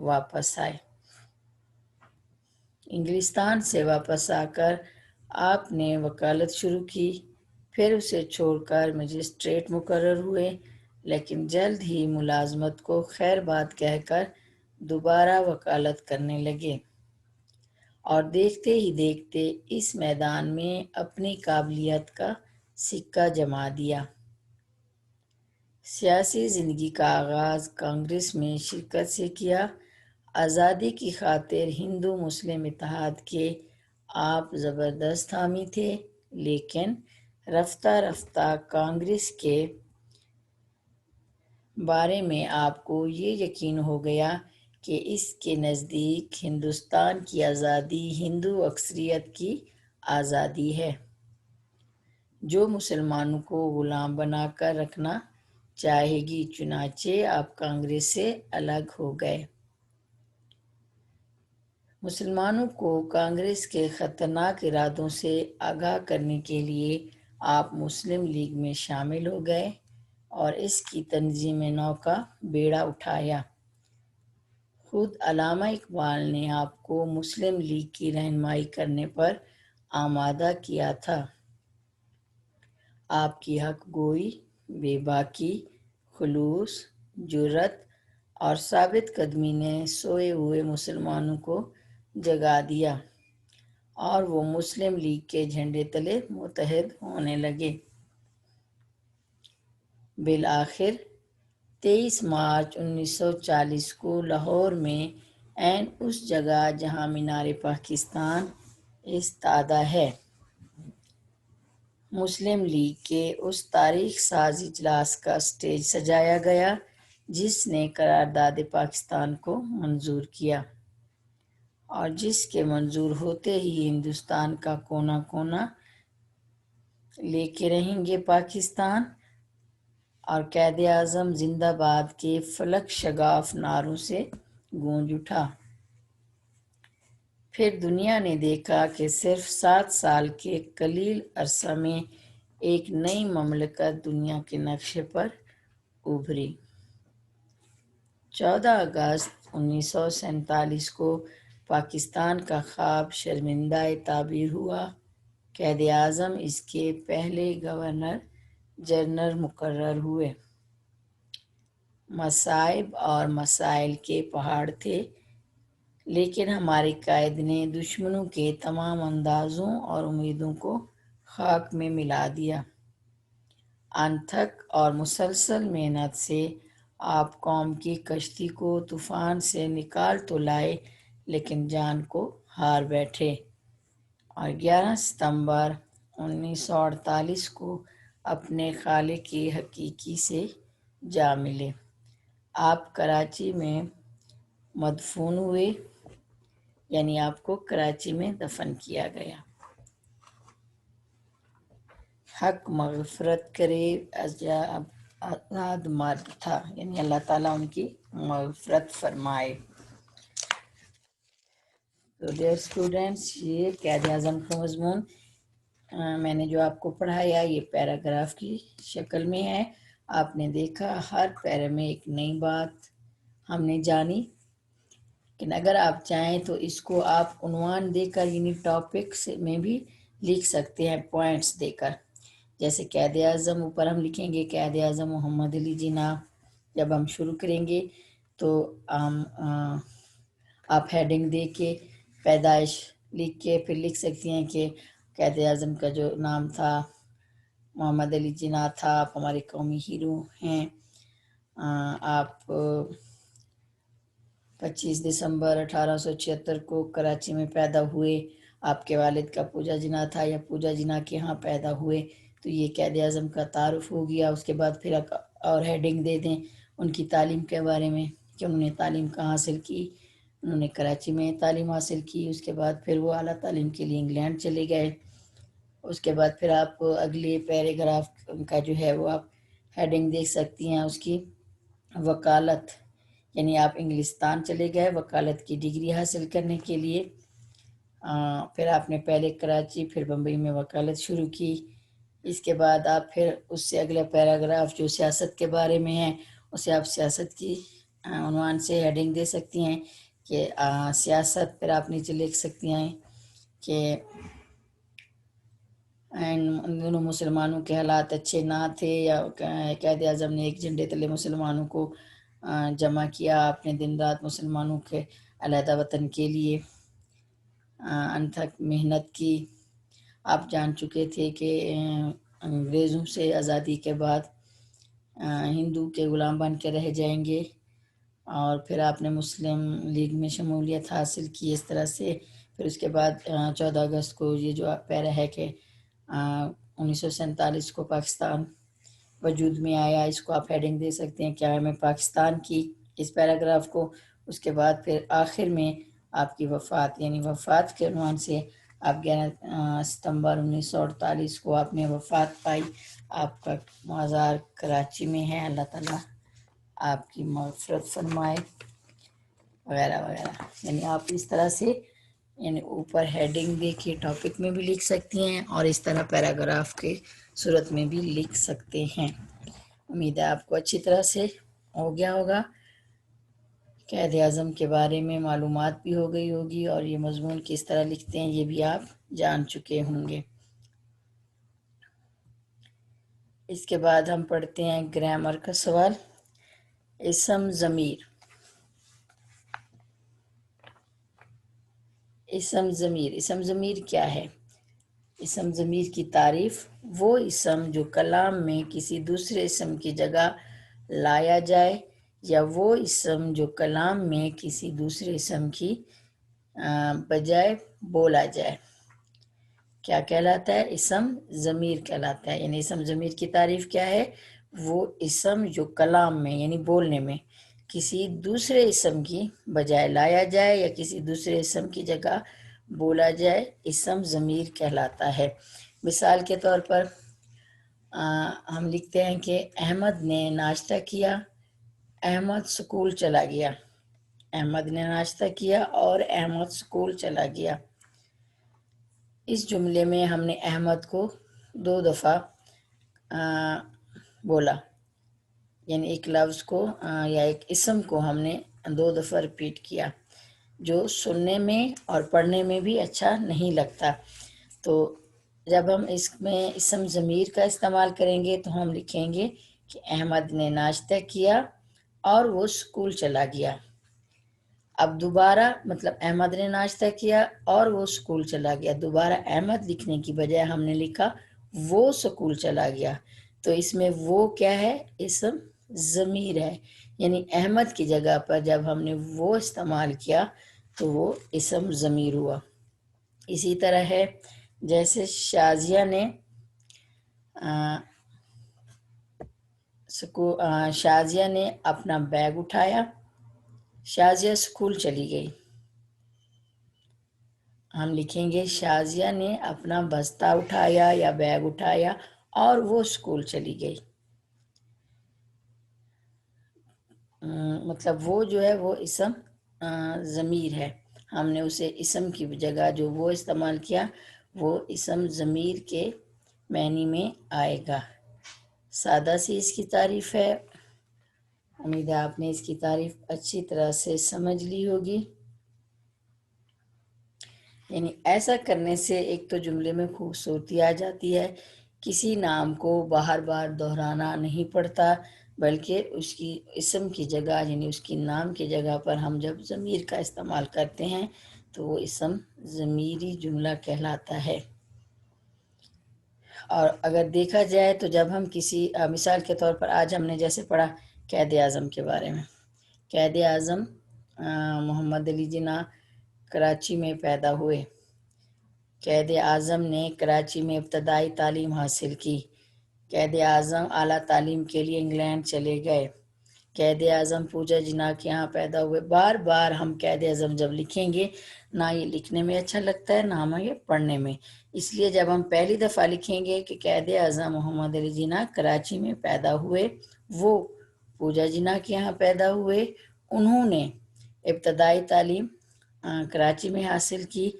واپس آئے۔ انگلستان سے واپس آ کر آپ نے وکالت شروع کی، پھر اسے چھوڑ کر مجسٹریٹ مقرر ہوئے، لیکن جلد ہی ملازمت کو خیر بات کہہ کر دوبارہ وکالت کرنے لگے اور دیکھتے ہی دیکھتے اس میدان میں اپنی قابلیت کا سکہ جما دیا۔ سیاسی زندگی کا آغاز کانگریس میں شرکت سے کیا۔ آزادی کی خاطر ہندو مسلم اتحاد کے آپ زبردست حامی تھے، لیکن رفتہ رفتہ کانگریس کے بارے میں آپ کو یہ یقین ہو گیا کہ اس کے نزدیک ہندوستان کی آزادی ہندو اکثریت کی آزادی ہے، جو مسلمانوں کو غلام بنا کر رکھنا چاہے گی۔ چنانچہ آپ کانگریس سے الگ ہو گئے۔ مسلمانوں کو کانگریس کے خطرناک ارادوں سے آگاہ کرنے کے لیے آپ مسلم لیگ میں شامل ہو گئے اور اس کی تنظیم نو کا بیڑا اٹھایا۔ خود علامہ اقبال نے آپ کو مسلم لیگ کی رہنمائی کرنے پر آمادہ کیا تھا۔ آپ کی حق گوئی، بے باکی، خلوص، جرأت اور ثابت قدمی نے سوئے ہوئے مسلمانوں کو جگا دیا اور وہ مسلم لیگ کے جھنڈے تلے متحد ہونے لگے۔ بالآخر 23 مارچ 1940 کو لاہور میں عین اس جگہ جہاں مینار پاکستان ایستادہ ہے، مسلم لیگ کے اس تاریخ ساز اجلاس کا سٹیج سجایا گیا جس نے قرارداد پاکستان کو منظور کیا اور جس کے منظور ہوتے ہی ہندوستان کا کونا کونا لے کے رہیں گے پاکستان اور قائد اعظم زندہ باد کے فلک شگاف نعروں سے گونج اٹھا۔ پھر دنیا نے دیکھا کہ صرف 7 سال کے قلیل عرصہ میں ایک نئی مملکت دنیا کے نقشے پر ابھری۔ 14 اگست 1947 کو پاکستان کا خواب شرمندہ تعبیر ہوا۔ قائد اعظم اس کے پہلے گورنر جنرل مقرر ہوئے۔ مصائب اور مسائل کے پہاڑ تھے، لیکن ہمارے قائد نے دشمنوں کے تمام اندازوں اور امیدوں کو خاک میں ملا دیا۔ انتھک اور مسلسل محنت سے آپ قوم کی کشتی کو طوفان سے نکال تو لائے، لیکن جان کو ہار بیٹھے اور 11 ستمبر 1948 کو اپنے خالق حقیقی سے جا ملے۔ آپ کراچی میں مدفون ہوئے، یعنی آپ کو کراچی میں دفن کیا گیا۔ حق مغفرت کرے آزاد مرد تھا، یعنی اللہ تعالیٰ ان کی مغفرت فرمائے۔ تو ڈیئر اسٹوڈینٹس، یہ قائد اعظم کا مضمون میں نے جو آپ کو پڑھایا یہ پیراگراف کی شکل میں ہے۔ آپ نے دیکھا ہر پیرے میں ایک نئی بات ہم نے جانی، لیکن اگر آپ چاہیں تو اس کو آپ عنوان دے کر یعنی ٹاپکس میں بھی لکھ سکتے ہیں، پوائنٹس دے کر۔ جیسے قائد اعظم اوپر ہم لکھیں گے قائد اعظم محمد علی جناح۔ جب ہم شروع کریں گے تو آپ ہیڈنگ دے کے پیدائش لکھ کے پھر لکھ سکتی ہیں کہ قائد اعظم کا جو نام تھا محمد علی جناح تھا، آپ ہمارے قومی ہیرو ہیں۔ آپ 25 دسمبر 1876 کو کراچی میں پیدا ہوئے، آپ کے والد کا پوجا جناح تھا یا پوجا جناح کے ہاں پیدا ہوئے، تو یہ قائد اعظم کا تعارف ہو گیا۔ اس کے بعد پھر اور ہیڈنگ دے دیں ان کی تعلیم کے بارے میں کہ انہوں نے تعلیم کہاں حاصل کی۔ انہوں نے کراچی میں تعلیم حاصل کی، اس کے بعد پھر وہ اعلیٰ تعلیم کے لیے انگلینڈ چلے گئے۔ اس کے بعد پھر آپ اگلے پیراگراف کا جو ہے وہ آپ ہیڈنگ دیکھ سکتی ہیں اس کی وکالت، یعنی آپ انگلستان چلے گئے وکالت کی ڈگری حاصل کرنے کے لیے۔ پھر آپ نے پہلے کراچی پھر بمبئی میں وکالت شروع کی۔ اس کے بعد آپ پھر اس سے اگلا پیراگراف جو سیاست کے بارے میں ہے اسے آپ سیاست کی عنوان سے ہیڈنگ دے سکتی ہیں کہ سیاست، پھر آپ نیچے لکھ سکتی ہیں کہ ان دونوں مسلمانوں کے حالات اچھے نہ تھے، یا قائد اعظم نے ایک جھنڈے تلے مسلمانوں کو جمع کیا، اپنے دن رات مسلمانوں کے علیحدہ وطن کے لیے انتھک محنت کی۔ آپ جان چکے تھے کہ انگریزوں سے آزادی کے بعد ہندو کے غلام بن کے رہ جائیں گے، اور پھر آپ نے مسلم لیگ میں شمولیت حاصل کی اس طرح سے۔ پھر اس کے بعد 14 اگست کو یہ جو پیرا ہے کہ 1947 کو پاکستان وجود میں آیا، اس کو آپ ہیڈنگ دے سکتے ہیں کیا میں پاکستان کی، اس پیراگراف کو۔ اس کے بعد پھر آخر میں آپ کی وفات، یعنی وفات کے عنوان سے آپ 11 ستمبر 1948 کو آپ نے وفات پائی۔ آپ کا مزار کراچی میں ہے، اللہ تعالیٰ آپ کی مغفرت فرمائے وغیرہ وغیرہ۔ یعنی آپ اس طرح سے یعنی اوپر ہیڈنگ دے کے ٹاپک میں بھی لکھ سکتی ہیں، اور اس طرح پیراگراف کے صورت میں بھی لکھ سکتے ہیں۔ امید ہے آپ کو اچھی طرح سے ہو گیا ہوگا، قائد اعظم کے بارے میں معلومات بھی ہو گئی ہوگی، اور یہ مضمون کس طرح لکھتے ہیں یہ بھی آپ جان چکے ہوں گے۔ اس کے بعد ہم پڑھتے ہیں گرامر کا سوال۔ اسم ضمیر۔ اسم ضمیر، اسم ضمیر کیا ہے؟ اسم ضمیر کی تعریف: وہ اسم جو کلام میں کسی دوسرے اسم کی جگہ لایا جائے، یا وہ اسم جو کلام میں کسی دوسرے اسم کی بجائے بولا جائے، کیا کہلاتا ہے؟ اسم ضمیر کہلاتا ہے۔ یعنی اسم ضمیر کی تعریف کیا ہے؟ وہ اسم جو کلام میں یعنی بولنے میں کسی دوسرے اسم کی بجائے لایا جائے یا کسی دوسرے اسم کی جگہ بولا جائے، اسم ضمیر کہلاتا ہے۔ مثال کے طور پر ہم لکھتے ہیں کہ احمد نے ناشتہ کیا، احمد سکول چلا گیا۔ احمد نے ناشتہ کیا اور احمد سکول چلا گیا۔ اس جملے میں ہم نے احمد کو 2 دفعہ بولا، یعنی ایک لفظ کو یا ایک اسم کو ہم نے 2 دفعہ ریپیٹ کیا، جو سننے میں اور پڑھنے میں بھی اچھا نہیں لگتا۔ تو جب ہم اس میں اسم ضمیر کا استعمال کریں گے تو ہم لکھیں گے کہ احمد نے ناشتہ کیا اور وہ اسکول چلا گیا۔ اب دوبارہ مطلب احمد نے ناشتہ کیا اور وہ اسکول چلا گیا، دوبارہ احمد لکھنے کی بجائے ہم نے لکھا وہ اسکول چلا گیا، تو اس میں وہ کیا ہے؟ اسم ضمیر ہے۔ یعنی احمد کی جگہ پر جب ہم نے وہ استعمال کیا تو وہ اسم ضمیر ہوا۔ اسی طرح ہے جیسے شازیہ نے اپنا بیگ اٹھایا، شازیہ اسکول چلی گئی۔ ہم لکھیں گے شازیہ نے اپنا بستہ اٹھایا یا بیگ اٹھایا اور وہ اسکول چلی گئی۔ مطلب وہ جو ہے وہ اسم ضمیر ہے، ہم نے اسے اسم کی جگہ جو وہ استعمال کیا وہ اسم ضمیر کے معنی میں آئے گا۔ سادہ سی اس کی تعریف ہے، امید ہے آپ نے اس کی تعریف اچھی طرح سے سمجھ لی ہوگی۔ یعنی ایسا کرنے سے ایک تو جملے میں خوبصورتی آ جاتی ہے، کسی نام کو بار بار دہرانا نہیں پڑتا، بلکہ اس کی اسم کی جگہ یعنی اس کی نام کی جگہ پر ہم جب ضمیر کا استعمال کرتے ہیں تو وہ اسم ضمیری جملہ کہلاتا ہے۔ اور اگر دیکھا جائے تو جب ہم کسی مثال کے طور پر آج ہم نے جیسے پڑھا قائد اعظم کے بارے میں، قائد اعظم محمد علی جناح کراچی میں پیدا ہوئے۔ قائد اعظم نے کراچی میں ابتدائی تعلیم حاصل کی۔ قائد اعظم اعلیٰ تعلیم کے لیے انگلینڈ چلے گئے۔ قائد اعظم پوجا جناح کے یہاں پیدا ہوئے۔ بار بار ہم قائد اعظم جب لکھیں گے نہ یہ لکھنے میں اچھا لگتا ہے نہ ہمیں یہ پڑھنے میں، اس لیے جب ہم پہلی دفعہ لکھیں گے کہ قائد اعظم محمد علی جناح کراچی میں پیدا ہوئے، وہ پوجا جناح کے یہاں پیدا ہوئے، انہوں نے ابتدائی تعلیم کراچی میں حاصل کی،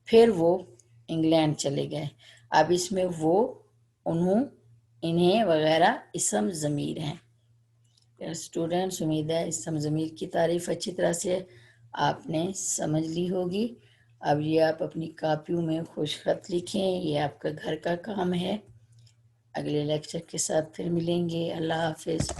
پھر وہ انگلینڈ چلے گئے۔ اب اس میں وہ، انہوں، انہیں وغیرہ اسم ضمیر ہیں۔ اسٹوڈینٹس، امید ہے اس ضمیر کی تعریف اچھی طرح سے آپ نے سمجھ لی ہوگی۔ اب یہ آپ اپنی کاپیوں میں خوش خط لکھیں، یہ آپ کا گھر کا کام ہے۔ اگلے لیکچر کے ساتھ پھر ملیں گے۔ اللہ حافظ۔